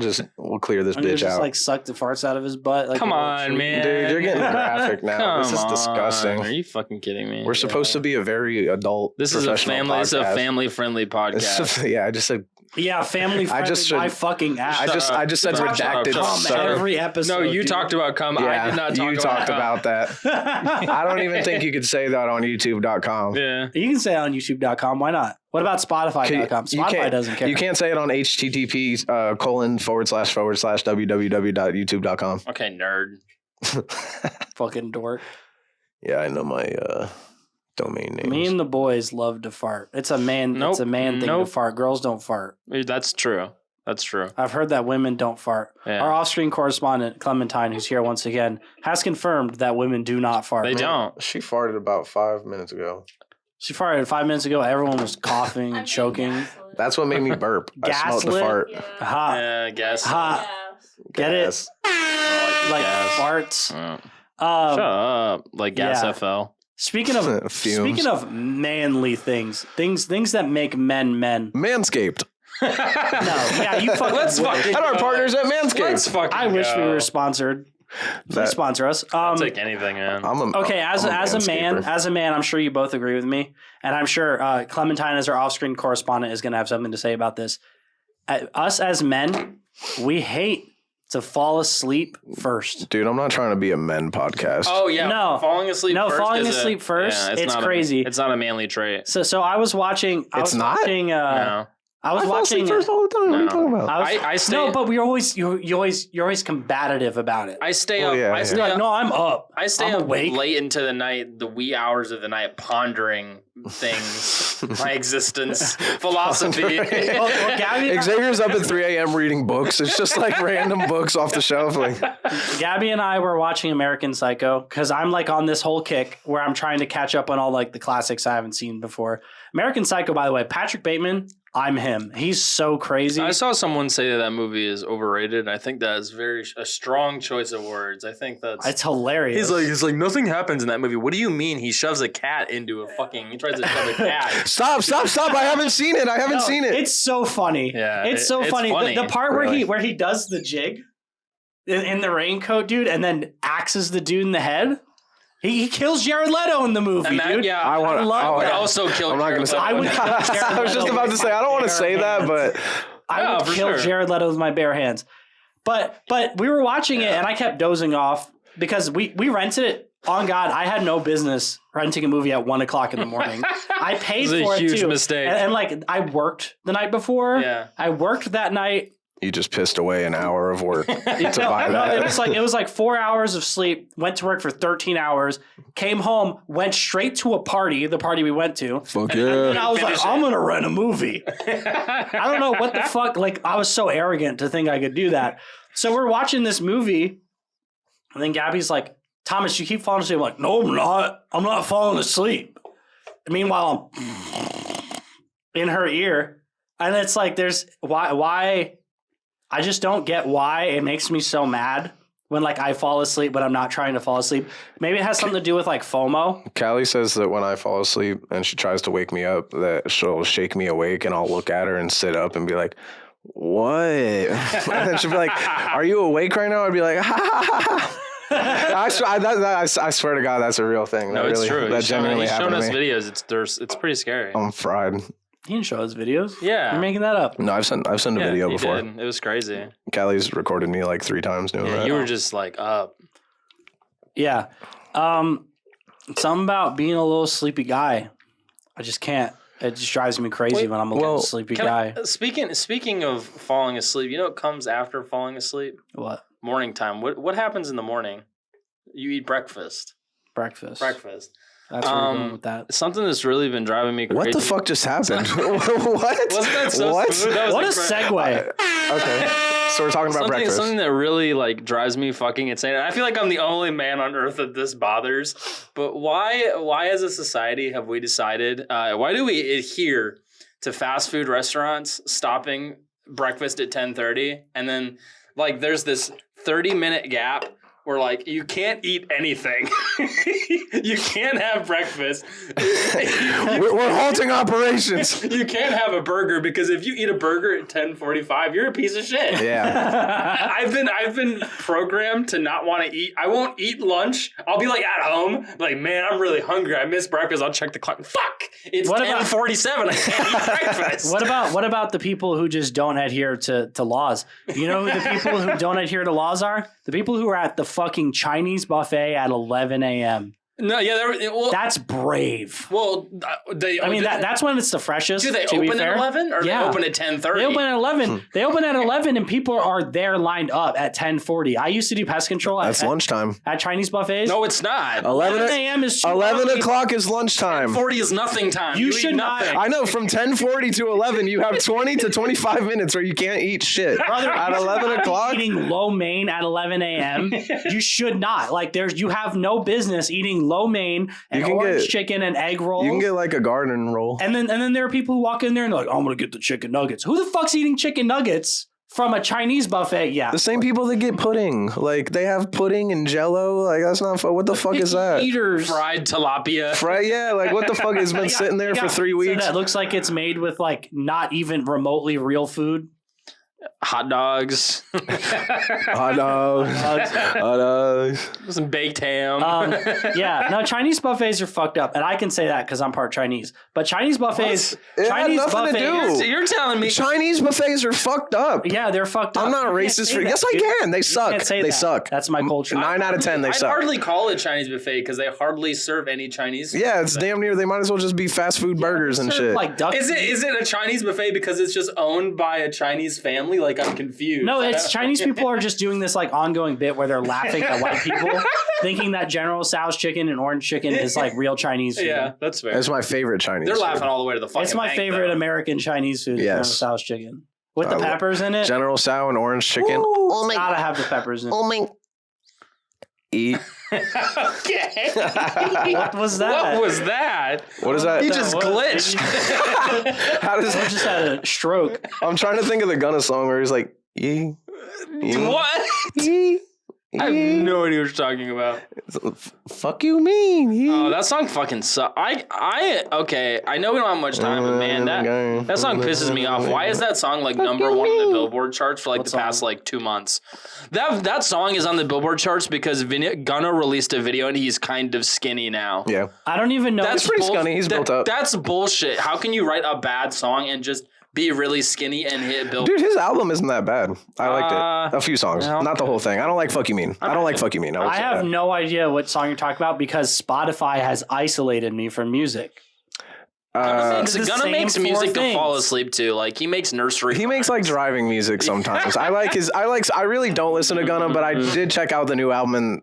clear this I'm gonna bitch just out. like suck the farts out of his butt. Like Come a little on, treat. man. Dude, you're getting graphic now. Come This is disgusting. on. Are you fucking kidding me? We're supposed to be a very adult. This is a professional family. It's a podcast. family-friendly podcast. Yeah, I just said. Yeah, family friendly. just should- my fucking ass. I just said Shut up, redacted. shut up, Come shut up. every episode. No, you dude. talked about cum. Yeah, I did not talk you about talked cum. about that. I don't even think you could say that on YouTube.com. Yeah. You can say it on YouTube.com. Why not? What about Spotify.com? Spotify doesn't care. You can't say it on http ://www.youtube.com. Okay, nerd. Fucking dork. Yeah, I know my domain names. Me and the boys love to fart. It's a man. Nope. It's a man thing to fart. Girls don't fart. That's true. That's true. I've heard that women don't fart. Yeah. Our off-screen correspondent Clementine, who's here once again, has confirmed that women do not fart. They don't. She farted about 5 minutes ago. She farted 5 minutes ago. Everyone was coughing and choking. That's what made me burp. I smelled the Gaslit? fart. Ha. Yeah, I guess. Ha. Get Gas. I Like guess. farts. Shut up. Like Gas yeah. FL. Speaking of manly things that make men. Manscaped. No, yeah, you fucking. Let's wish. fucking And our go. partners at Let's Manscaped. fucking I wish we go. were sponsored. Please That- sponsor us. I'll take anything, man. Okay, as a man, I'm sure you both agree with me, and I'm sure Clementine, as our off-screen correspondent, is going to have something to say about this. Us as men, we hate to fall asleep first. Dude, I'm not trying to be a men podcast. Oh yeah, No. falling asleep. No, first falling is asleep first, it's not crazy. it's not a manly trait. So I was watching. It's not? No, I was I fall watching. asleep first all the time. What are you No. talking about? I stay. No, but you're always combative about it. I stay Oh, up. yeah, I yeah. stay You're like, up. no, I'm up. I stay I'm up awake. late into the night, the wee hours of the night, pondering things, my existence, philosophy. Well, Gabby, Xavier's up at 3 a.m. reading books. It's just like random books off the shelf. Like, Gabby and I were watching American Psycho because I'm like on this whole kick where I'm trying to catch up on all like the classics I haven't seen before. American Psycho, by the way, Patrick Bateman, I'm him. He's so crazy. I saw someone say that movie is overrated. I think that is a strong choice of words. I think that's. It's hilarious. He's like nothing happens in that movie. What do you mean? He shoves a cat into a fucking. He tries to shove a cat. stop. I haven't seen it. No, It's so funny. Yeah, it's so it's funny. funny. The part Really? where he does the jig in the raincoat, dude, and then axes the dude in the head. He kills Jared Leto in the movie, And that, dude. yeah, I want. love would that. also kill. I'm not gonna say. I would kill Jared I was just Leto about to with say. I don't want to my say bare that, but I would for kill sure. Jared Leto with my bare hands. But we were watching it and I kept dozing off because we rented it. On God, I had no business renting a movie at 1 o'clock in the morning. I paid It was a for it huge too. mistake. And like I worked the night before. Yeah. I worked that night. you just pissed away an hour of work to No, buy no, that. it was like 4 hours of sleep. Went to work for 13 hours. Came home. Went straight to a party. The party we went to. Fuck And yeah. I was like, Finish I'm it. gonna rent a movie. I don't know what the fuck. Like I was so arrogant to think I could do that. So we're watching this movie, and then Gabby's like, "Thomas, you keep falling asleep." I'm like, "No, I'm not. I'm not falling asleep." And meanwhile, I'm in her ear, and it's like, "There's why." I just don't get why it makes me so mad when like I fall asleep, but I'm not trying to fall asleep. Maybe it has something to do with like FOMO. Callie says that when I fall asleep and she tries to wake me up, that she'll shake me awake and I'll look at her and sit up and be like, what? And then she'll be like, are you awake right now? I'd be like, ha ha ha. I swear to God, that's a real thing. No, it's true. That genuinely happened to me. He's shown us videos. It's pretty scary. I'm fried. He didn't show us videos. Yeah. You're making that up. No, I've sent a video he before. did. It was crazy. Callie's recorded me like 3 times doing that. You were just like up. Yeah. Something about being a little sleepy guy. I just can't. It just drives me crazy when I'm a little sleepy guy. Speaking of falling asleep, you know what comes after falling asleep? What? Morning time. What happens in the morning? You eat breakfast. Breakfast. That's where we're going with that. Something that's really been driving me crazy. What the fuck just happened? What? Wasn't that so What? smooth? That was What a incredible. segue. Okay. So we're talking about breakfast. Something that really like drives me fucking insane. And I feel like I'm the only man on earth that this bothers. But why as a society have we decided, why do we adhere to fast food restaurants stopping breakfast at 10:30 and then like there's this 30-minute gap where like you can't eat anything. You can't have breakfast. We're halting operations. You can't have a burger because if you eat a burger at 10:45, you're a piece of shit. Yeah. I've been programmed to not want to eat. I won't eat lunch. I'll be like at home, like, man, I'm really hungry. I missed breakfast. I'll check the clock. Fuck! It's 10:47. I can't eat breakfast. What about the people who just don't adhere to laws? You know who the people who don't adhere to laws are? The people who are at the fucking Chinese buffet at 11 a.m. No, yeah, That's brave. Well, that's when it's the freshest. Do they to be open fair. at 11 or Yeah. they open at 10:30? They open at 11. They open at 11, and people are there lined up at 10:40. I used to do pest control That's lunchtime. at Chinese buffets. No, it's not. 11 a.m. is too 11 early. o'clock is lunchtime. 40 is nothing time. You eat should not- nothing. I know, from 10:40 to 11, you have 20 to 25 minutes where you can't eat shit. Brother, At you should 11 not be o'clock? eating lo mein at 11 a.m. You should not. Like, you have no business eating lo mein and You can orange get- chicken and egg rolls. You can get like a garden roll. and then there are people who walk in there and they're like, I'm gonna get the chicken nuggets. Who the fuck's eating chicken nuggets from a Chinese buffet? Yeah, The same people that get pudding. Like, they have pudding and jello. Like, that's not fun. What the fuck is that? Eaters. Fried tilapia. Right? Yeah, like, what the fuck has been sitting there for 3 weeks? That looks like it's made with like not even remotely real food. Hot dogs. Hot dogs. Hot dogs. Some baked ham. Yeah, no, Chinese buffets are fucked up, and I can say that because I'm part Chinese. But Chinese buffets, It had Chinese nothing to buffets, do. You're telling me Chinese buffets are fucked up. yeah, they're fucked up. I'm not You can't racist say for that, Yes, I dude. can. They You suck. can't say They that. suck. That's my culture. 9 out of 10, they I'd suck. hardly call it Chinese buffet because they hardly serve any Chinese. Yeah, it's damn near. They might as well just be fast food burgers and Serve, shit. like duck. Is it a Chinese buffet because it's just owned by a Chinese family? Like, I'm confused. No, it's Chinese people are just doing this like ongoing bit where they're laughing at white people, thinking that General Tso's chicken and orange chicken is like real Chinese food. Yeah, that's fair. It's my favorite Chinese. They're food. laughing all the way to the fucking It's my bank, favorite though. American Chinese food. Yes. General Tso's chicken with the I love- peppers in it. General Tso and orange chicken. Oh my, Gotta have the peppers in it. oh my. Eat. Okay. What was that? What was that? What is that? He just What? glitched. How does I just had a stroke. I'm trying to think of the Gunna song where he's like, "Yee, yee, What? yee, I have yee." no idea what you're talking about. Fuck you mean? Yee. Oh, that song fucking sucks. Okay. I know we don't have much time, but man, that song pisses me off. Why is that song like number one in the Billboard charts for like What the past like 2 months? That song is on the Billboard charts because Gunna released a video and he's kind of skinny now. Yeah. I don't even know. That's pretty skinny. He's built up. That's bullshit. How can you write a bad song and just be really skinny and hit Billboard? Dude, his album isn't that bad. I liked it. A few songs. yeah, Not the whole thing. I don't like Fuck You Mean. I don't like Fuck You Mean. I have no idea what song you're talking about because Spotify has isolated me from music. It's the Gunna same makes four music to fall things. asleep to. Like he makes nursery. He makes like driving music sometimes. I really don't listen to Gunna, but I did check out the new album and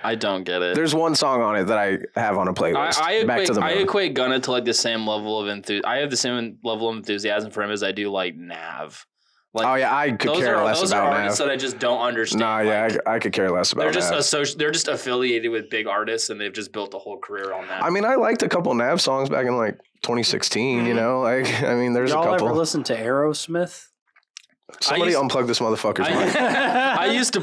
I don't get it. there's one song on it that I have on a playlist. I equate Gunna to like the same level of enthusiasm. I have the same level of enthusiasm for him as I do like Nav. Like, Oh yeah, I could care less those about are Nav. artists that I just don't understand. Nah, yeah, I could care less about they're just Nav. they're just affiliated with big artists and they've just built a whole career on that. I mean, I liked a couple Nav songs back in like 2016. You know, like I mean, there's Y'all a couple. ever listen to Aerosmith? Somebody unplug this motherfucker's mic. I used to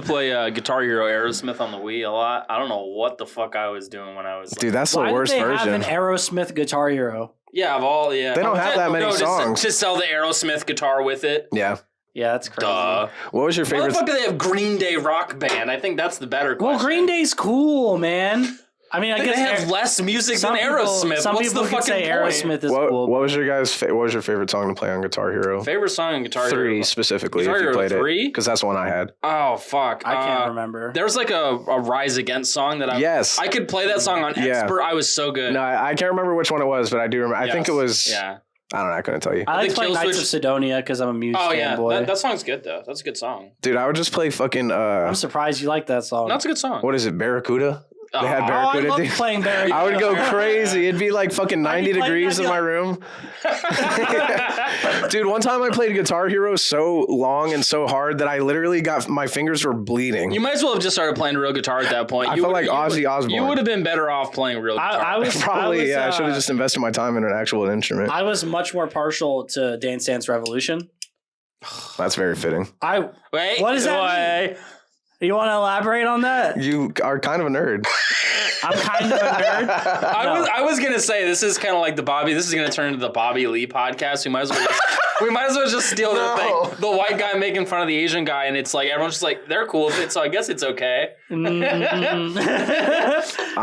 play Guitar Hero Aerosmith on the Wii a lot. I don't know what the fuck I was doing when I was. Dude, that's the Why worst did they version. have an Aerosmith Guitar Hero? Yeah, of all, yeah. They don't have that many songs. To sell the Aerosmith guitar with it. Yeah. Yeah, that's crazy. Duh. What was your Why the favorite? fuck do they have Green Day Rock Band? I think that's the better question. Well, Green Day's cool, man. I mean, I They guess have less music than Aerosmith. Some What's people the could fucking say point? Aerosmith is What cool. was your guys? What was your favorite song to play on Guitar Hero? Favorite song in Guitar Hero? 3 specifically, Guitar if you Hero played 3? it, because that's the one I had. Oh fuck! I can't remember. There's like a Rise Against song that Yes. I could play that song on Yeah. Expert. I was so good. No, I can't remember which one it was, but I do remember. I think it was. Yeah. I don't know. I couldn't tell you. I like the playing Kill Knights Switch- of Sidonia because I'm a Muse Oh yeah, fanboy. that song's good though. That's a good song. Dude, I would just play fucking. I'm surprised you like that song. That's a good song. What is it? Barracuda. They had Oh, I Barracuda. love dude. playing Barracuda. I would go crazy. It'd be like fucking 90 playing degrees that in my guy? room. Dude, one time I played Guitar Hero so long and so hard that I literally got my fingers were bleeding. You might as well have just started playing real guitar at that point. I You felt would- like Ozzy Osbourne. You would have been better off playing real guitar. I was Probably, I should have uh, just invested my time in an actual instrument. I was much more partial to Dance Dance Revolution. That's very fitting. Wait, What does that mean? You want to elaborate on that? You are kind of a nerd. I'm kind of a nerd. I was gonna say this is kind of like the Bobby. This is gonna turn into the Bobby Lee podcast. We might as well just steal No. their thing. The white guy making fun of the Asian guy, and it's like everyone's just like they're cool with it, so I guess it's okay. I'm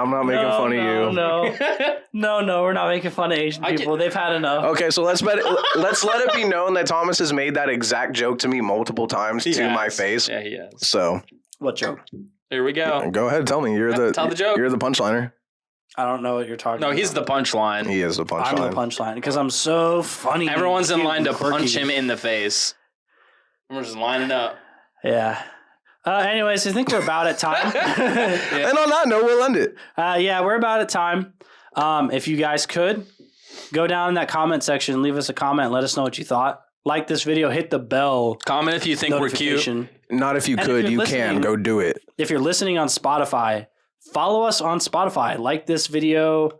not making fun of you. No, we're not making fun of Asian people. They've had enough. Okay, so let's let it be known that Thomas has made that exact joke to me multiple times to my face. Yeah, he has. So What joke? Here we go. go ahead, tell me. Tell the joke. You're the punchliner. I don't know what you're talking No, about. he's the punchline. He is the punchline. I'm the punchline because I'm so funny. Everyone's in cute, line to and quirky. punch him in the face. We're just lining up. Yeah. Anyways, I think we're about at time. And on that note, we'll end it. Yeah, we're about at time. If you guys could go down in that comment section and leave us a comment. Let us know what you thought. Like this video, hit the bell Comment if you think we're cute. notification. Not if you And if could, you're you listening- can. Go do it. If you're listening on Spotify, follow us on Spotify. Like this video,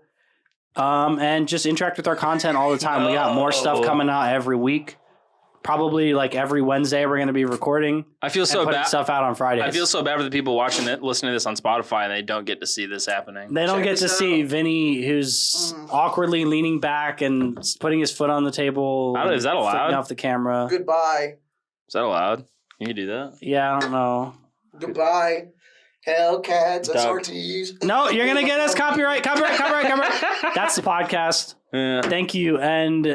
and just interact with our content all the time. We got more stuff coming out every week. Probably like every Wednesday, we're going to be recording. I feel and so putting bad. stuff out on Fridays. I feel so bad for the people watching it, listening to this on Spotify, and they don't get to see this happening. They don't Check get to this see out. Vinny, who's awkwardly leaning back and putting his foot on the table. Is that allowed? Flicking off the camera. Goodbye. Is that allowed? Can you do that? Yeah, I don't know. Goodbye. Hellcats, Doug. SRTs. No, you're going to get us copyright. That's the podcast. Yeah. Thank you. And